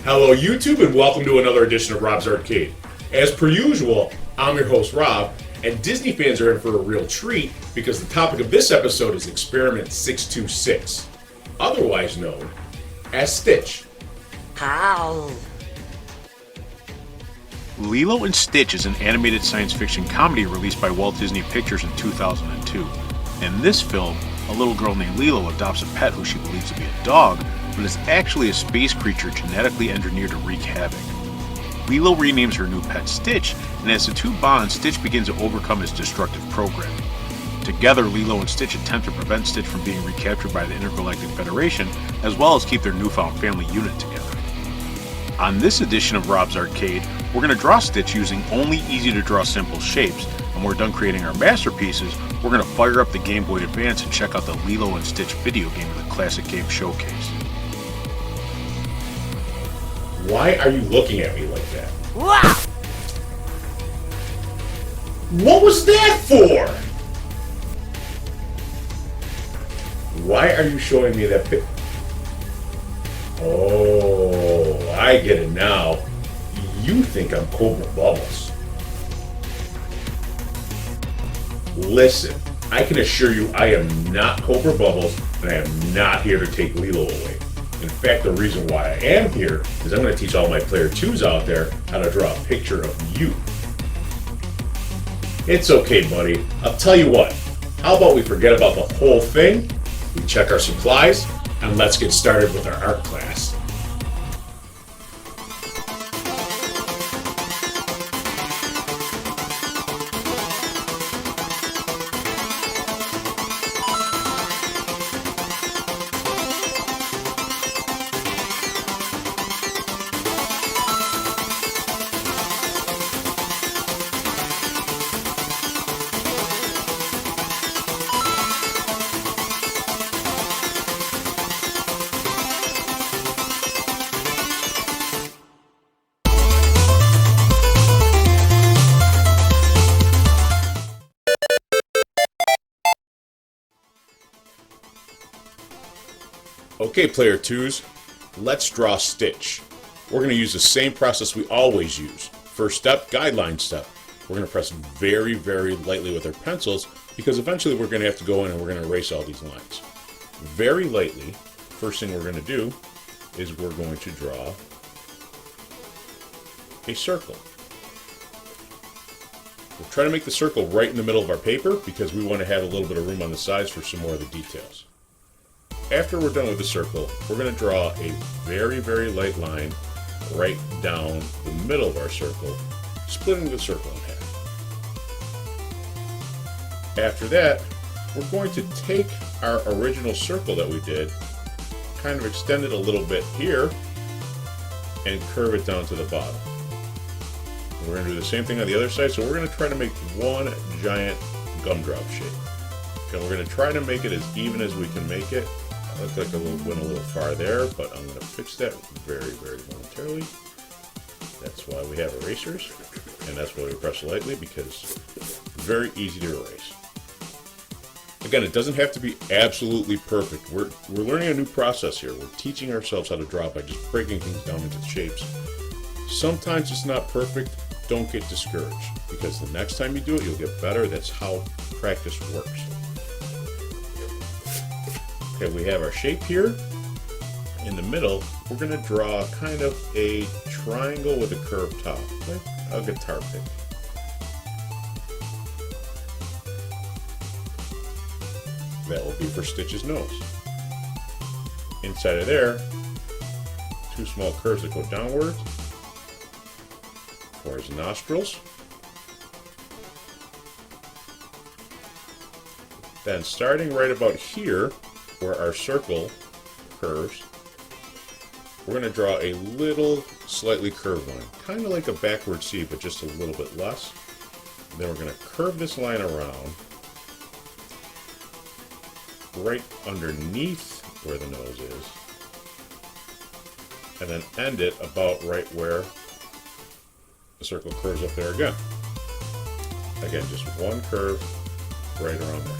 Hello YouTube and welcome to another edition of Rob's Arcade. As per usual, I'm your host Rob, and Disney fans are in for a real treat because the topic of this episode is Experiment 626, otherwise known as Stitch. How? Lilo and Stitch is an animated science fiction comedy released by Walt Disney Pictures in 2002. In this film, a little girl named Lilo adopts a pet who she believes to be a dog, but is actually a space creature genetically engineered to wreak havoc. Lilo renames her new pet Stitch, and as the two bond, Stitch begins to overcome his destructive programming. Together, Lilo and Stitch attempt to prevent Stitch from being recaptured by the Intergalactic Federation, as well as keep their newfound family unit together. On this edition of Rob's Arcade, we're going to draw Stitch using only easy-to-draw simple shapes, and when we're done creating our masterpieces, we're going to fire up the Game Boy Advance and check out the Lilo and Stitch video game of the Classic Game Showcase. Why are you looking at me like that? Wow! What was that for? Why are you showing me that pic? Oh, I get it now. You think I'm Cobra Bubbles. Listen, I can assure you I am not Cobra Bubbles, and I am not here to take Lilo away. In fact, the reason why I am here is I'm going to teach all my player 2s out there how to draw a picture of you. It's okay, buddy. I'll tell you what. How about we forget about the whole thing, we check our supplies, and let's get started with our art class. Okay, player 2s, let's draw Stitch. We're going to use the same process we always use. First step, guideline step. We're going to press very, very lightly with our pencils because eventually we're going to have to go in and we're going to erase all these lines. Very lightly, first thing we're going to do is we're going to draw a circle. We'll try to make the circle right in the middle of our paper because we want to have a little bit of room on the sides for some more of the details. After we're done with the circle, we're going to draw a very, very light line right down the middle of our circle, splitting the circle in half. After that, we're going to take our original circle that we did, kind of extend it a little bit here, and curve it down to the bottom. We're going to do the same thing on the other side, so we're going to try to make one giant gumdrop shape. Okay, we're going to try to make it as even as we can make it. I look like I went a little far there, but I'm going to fix that very, very momentarily. That's why we have erasers, and that's why we press lightly, because it's very easy to erase. Again, it doesn't have to be absolutely perfect. We're learning a new process here. We're teaching ourselves how to draw by just breaking things down into shapes. Sometimes it's not perfect. Don't get discouraged, because the next time you do it, you'll get better. That's how practice works. Okay, we have our shape here. In the middle, we're going to draw kind of a triangle with a curved top, like a guitar pick. That will be for Stitch's nose. Inside of there, two small curves that go downwards for his nostrils. Then starting right about here, where our circle curves, we're going to draw a little slightly curved line, kind of like a backward C, but just a little bit less. Then we're going to curve this line around right underneath where the nose is, and then end it about right where the circle curves up there again. Again, just one curve right around there.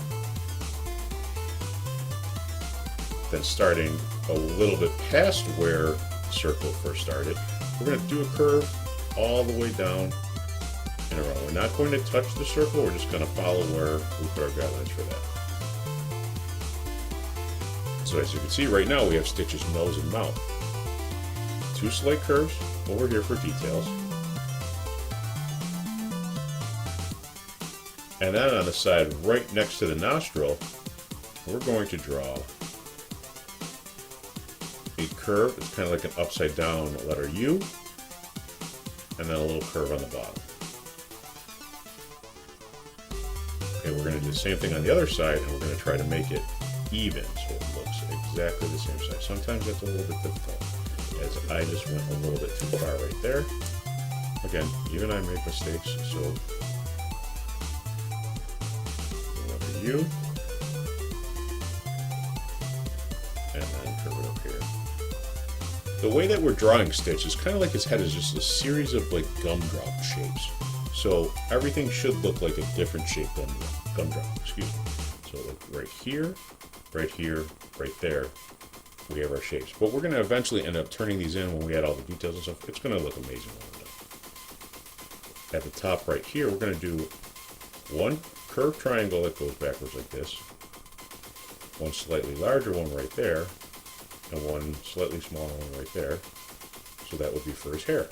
Then starting a little bit past where circle first started. We're going to do a curve all the way down in a row. We're not going to touch the circle, we're just going to follow where we put our guidelines for that. So as you can see right now we have Stitch's nose and mouth. Two slight curves over here for details. And then on the side right next to the nostril, we're going to draw a curve. It's kind of like an upside down letter U, and then a little curve on the bottom. Okay, we're going to do the same thing on the other side, and we're going to try to make it even so it looks exactly the same size. Sometimes that's a little bit difficult, as I just went a little bit too far right there. Again, even I make mistakes, so letter U, and then curve it up here. The way that we're drawing Stitch is kind of like his head is just a series of like gumdrop shapes. So everything should look like a different shape gumdrop, excuse me. So like right here, right there, we have our shapes. But we're going to eventually end up turning these in when we add all the details and stuff. It's going to look amazing when we're done. At the top right here, we're going to do one curved triangle that goes backwards like this, one slightly larger one right there, and one slightly smaller one right there. So that would be for his hair.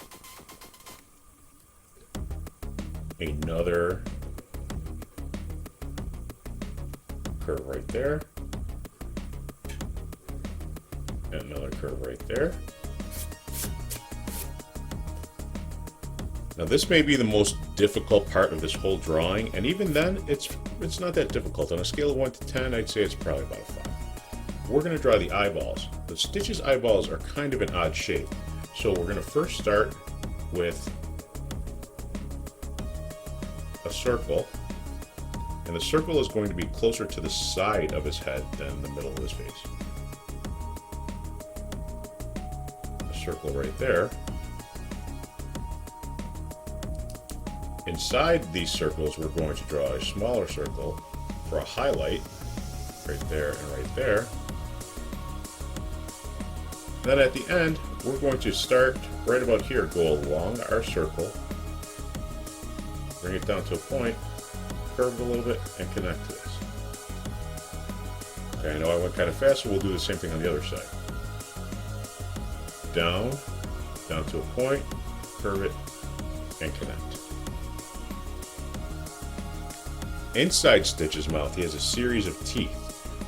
Another curve right there, and another curve right there. Now this may be the most difficult part of this whole drawing, and even then it's not that difficult. On a scale of 1 to 10, I'd say it's probably about a 5. We're going to draw the eyeballs. The Stitch's eyeballs are kind of an odd shape, so we're going to first start with a circle, and the circle is going to be closer to the side of his head than the middle of his face. A circle right there. Inside these circles, we're going to draw a smaller circle for a highlight, right there and right there. Then at the end, we're going to start right about here, go along our circle, bring it down to a point, curve it a little bit, and connect to this. Okay, I know I went kind of fast, so we'll do the same thing on the other side. Down to a point, curve it, and connect. Inside Stitch's mouth, he has a series of teeth.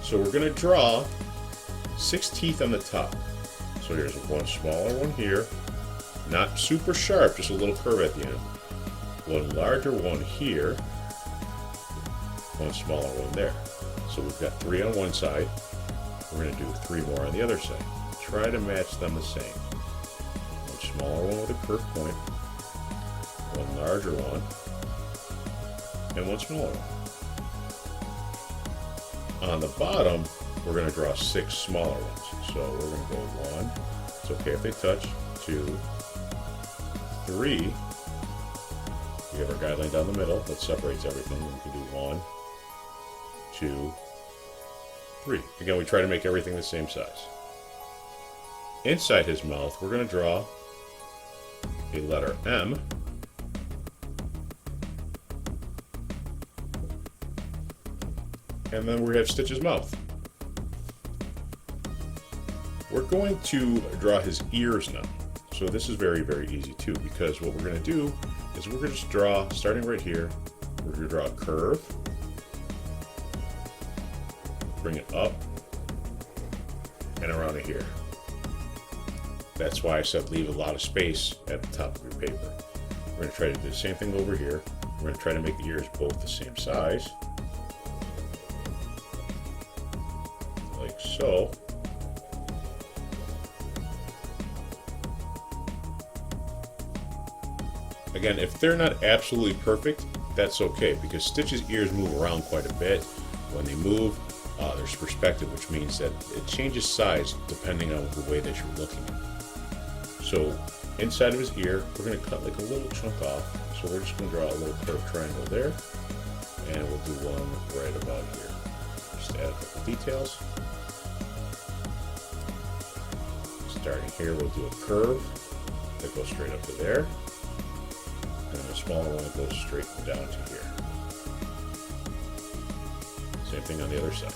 So we're going to draw 6 teeth on the top. So here's one smaller one here, not super sharp, just a little curve at the end. One larger one here, one smaller one there. So we've got 3 on one side. We're going to do 3 more on the other side. Try to match them the same. One smaller one with a curved point, one larger one, and one smaller one. On the bottom, we're going to draw 6 smaller ones. So we're going to go 1, it's okay if they touch, 2, 3. We have our guideline down the middle that separates everything. We can do 1, 2, 3. Again, we try to make everything the same size. Inside his mouth, we're going to draw a letter M. And then we have Stitch's mouth. We're going to draw his ears now. So this is very, very easy too, because what we're going to do is we're going to just draw, starting right here, we're going to draw a curve, bring it up, and around to here. That's why I said leave a lot of space at the top of your paper. We're going to try to do the same thing over here. We're going to try to make the ears both the same size, like so. Again, if they're not absolutely perfect, that's okay, because Stitch's ears move around quite a bit. When they move, there's perspective, which means that it changes size depending on the way that you're looking at it. So inside of his ear, we're going to cut like a little chunk off. So we're just going to draw a little curved triangle there, and we'll do one right about here. Just add a couple details. Just starting here, we'll do a curve that goes straight up to there, and a smaller one that goes straight down to here. Same thing on the other side.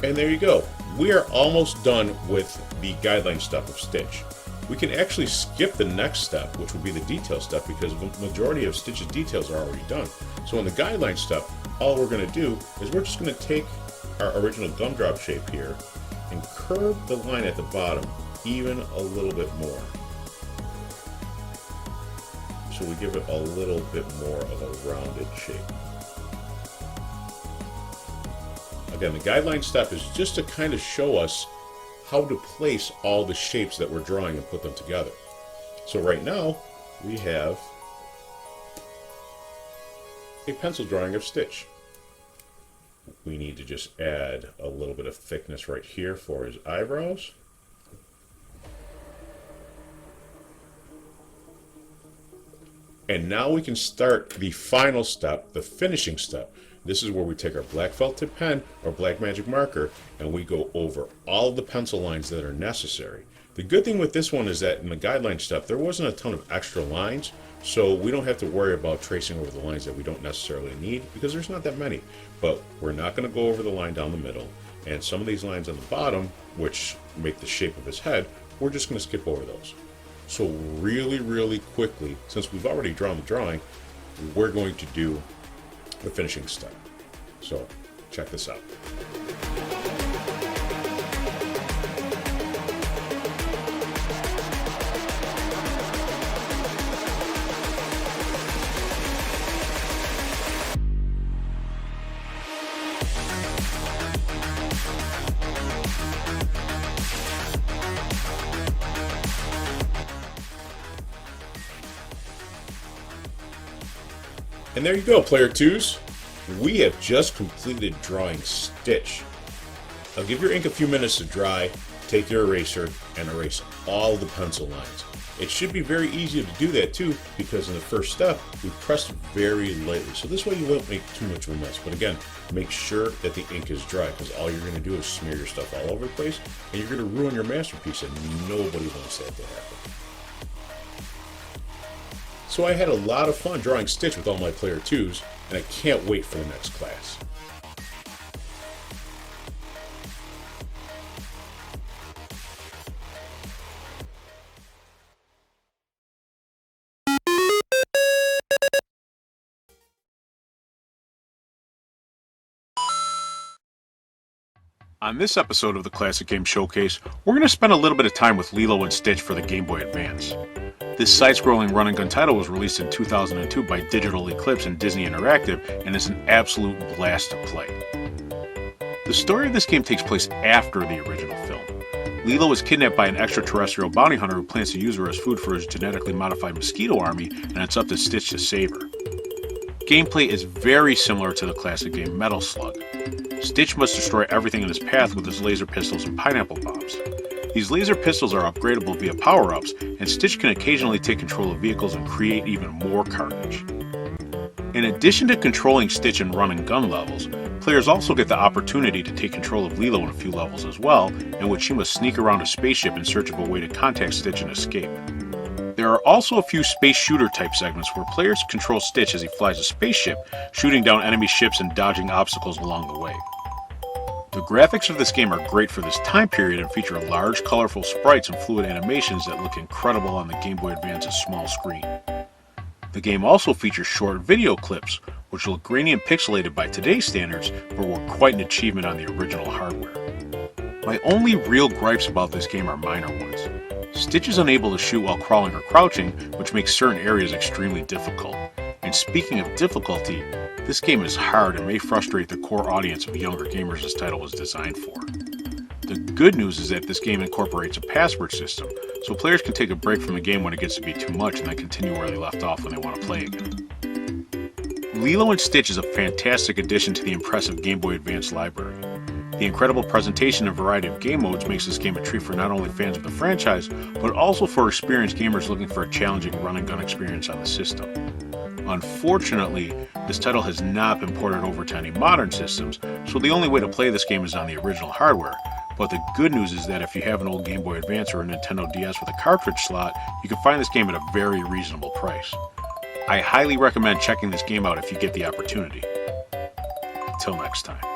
And there you go. We are almost done with the guideline step of Stitch. We can actually skip the next step, which would be the detail step, because the majority of Stitch's details are already done. So in the guideline step, all we're going to do is we're just going to take our original gumdrop shape here and curve the line at the bottom even a little bit more. So we give it a little bit more of a rounded shape. Again, the guideline step is just to kind of show us how to place all the shapes that we're drawing and put them together. So right now, we have a pencil drawing of Stitch. We need to just add a little bit of thickness right here for his eyebrows. And now we can start the final step, the finishing step. This is where we take our black felt tip pen or black magic marker and we go over all the pencil lines that are necessary. The good thing with this one is that in the guideline step, there wasn't a ton of extra lines, so we don't have to worry about tracing over the lines that we don't necessarily need because there's not that many. But we're not going to go over the line down the middle, and some of these lines on the bottom, which make the shape of his head, we're just going to skip over those. So really quickly, since we've already drawn the drawing, we're going to do the finishing step. So check this out. And there you go, Player 2s. We have just completed drawing Stitch. Now give your ink a few minutes to dry, take your eraser, and erase all the pencil lines. It should be very easy to do that too, because in the first step, we pressed very lightly. So this way you won't make too much of a mess. But again, make sure that the ink is dry, because all you're going to do is smear your stuff all over the place, and you're going to ruin your masterpiece, and nobody wants that to happen. So I had a lot of fun drawing Stitch with all my Player 2s, and I can't wait for the next class. On this episode of the Classic Game Showcase, we're going to spend a little bit of time with Lilo and Stitch for the Game Boy Advance. This side-scrolling run-and-gun title was released in 2002 by Digital Eclipse and Disney Interactive, and is an absolute blast to play. The story of this game takes place after the original film. Lilo is kidnapped by an extraterrestrial bounty hunter who plans to use her as food for his genetically modified mosquito army, and it's up to Stitch to save her. Gameplay is very similar to the classic game Metal Slug. Stitch must destroy everything in his path with his laser pistols and pineapple bombs. These laser pistols are upgradable via power-ups, and Stitch can occasionally take control of vehicles and create even more carnage. In addition to controlling Stitch in run-and-gun levels, players also get the opportunity to take control of Lilo in a few levels as well, in which she must sneak around a spaceship in search of a way to contact Stitch and escape. There are also a few space shooter type segments where players control Stitch as he flies a spaceship, shooting down enemy ships and dodging obstacles along the way. The graphics of this game are great for this time period and feature large, colorful sprites and fluid animations that look incredible on the Game Boy Advance's small screen. The game also features short video clips, which look grainy and pixelated by today's standards, but were quite an achievement on the original hardware. My only real gripes about this game are minor ones. Stitch is unable to shoot while crawling or crouching, which makes certain areas extremely difficult. And speaking of difficulty, this game is hard and may frustrate the core audience of younger gamers this title was designed for. The good news is that this game incorporates a password system, so players can take a break from the game when it gets to be too much and then continue where they left off when they want to play again. Lilo and Stitch is a fantastic addition to the impressive Game Boy Advance library. The incredible presentation and variety of game modes makes this game a treat for not only fans of the franchise, but also for experienced gamers looking for a challenging run-and-gun experience on the system. Unfortunately, this title has not been ported over to any modern systems, so the only way to play this game is on the original hardware. But the good news is that if you have an old Game Boy Advance or a Nintendo DS with a cartridge slot, you can find this game at a very reasonable price. I highly recommend checking this game out if you get the opportunity. Until next time.